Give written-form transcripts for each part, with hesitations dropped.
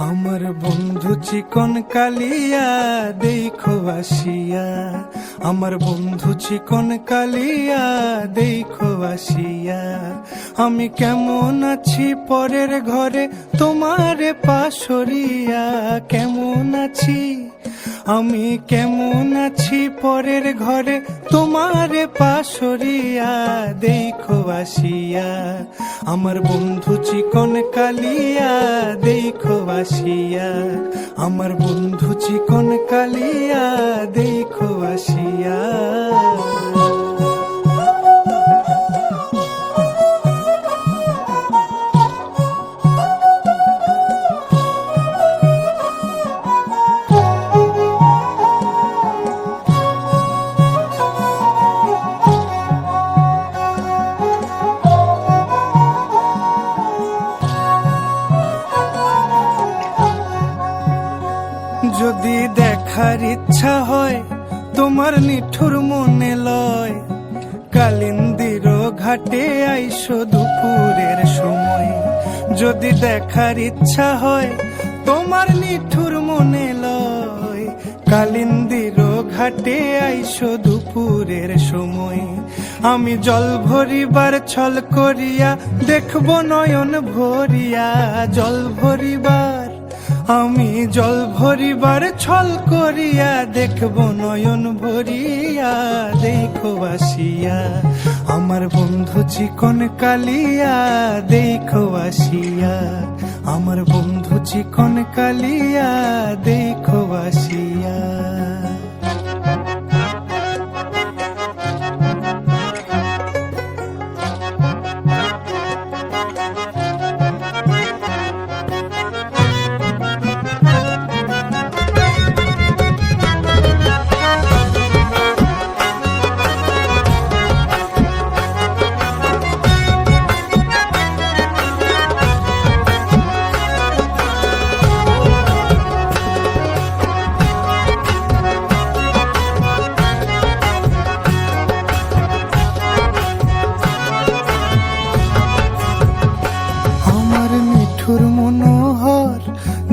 আমার বন্ধু চিকন কালিয়া দেখো আসিয়া, আমার বন্ধু চিকন কালিয়া দেখো আসিয়া। আমি কেমন আছি পরের ঘরে তোমারে পাশরিয়া, কেমন আছি আমি কেমন আছি পরের ঘরে তোমারে পাশরিয়া দেখো আসিয়া। আমার বন্ধু চিকন কালিয়া দেখো আসিয়া, আমার বন্ধু চিকন কালিয়া দেখো আসিয়া। যদি দেখার ইচ্ছা হয় তোমার নিঠুর মনে লয়, কালিন্দির ঘাটে আইসো দুপুরের সময়। যদি দেখার ইচ্ছা হয় তোমার নিঠুর মনে লয়, কালিন্দির ঘাটে আইসো দুপুরের সময়। আমি জল ভরিবার ছল করিয়া দেখব নয়ন ভরিয়া, জল ভরিবার আমি জল ভরিবার ছল করিয়া দেখব নয়ন ভরিয়া দেখো আসিয়া। আমার বন্ধু চিকন কালিয়া দেখো আসিয়া, আমার বন্ধু চিকন কালিয়া দেখো আসিয়া। মনোহর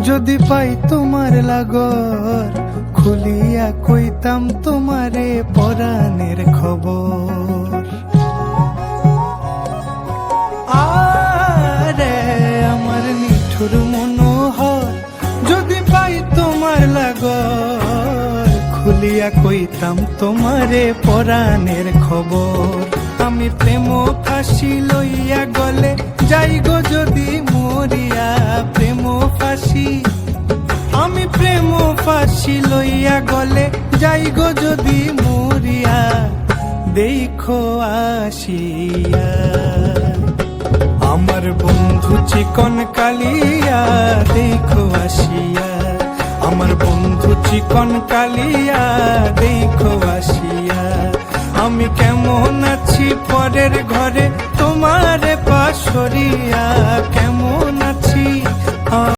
যদি পাই তোমার লাগর, খুলিয়া কইতাম তোমারে পরাণের খবর। আরে আমার নিঠুর মনোহর যদি পাই তোমার লাগর, খুলিয়া কইতাম তোমারে পরাণের খবর। আমি প্রেম ফাঁসি লইয়া গলে যাই গো যদি মরিয়া, প্রেম ফাঁসি আমি প্রেম ফাঁসি লইয়া গলে যাই গো যদি মরিয়া দেখো আসিয়া। আমার বন্ধু চিকন কালিয়া দেখো আসিয়া, আমার বন্ধু চিকন কালিয়া দেখো আসিয়া। আমি কেমন আছি পরের ঘরে তোমারে পাশরিয়া,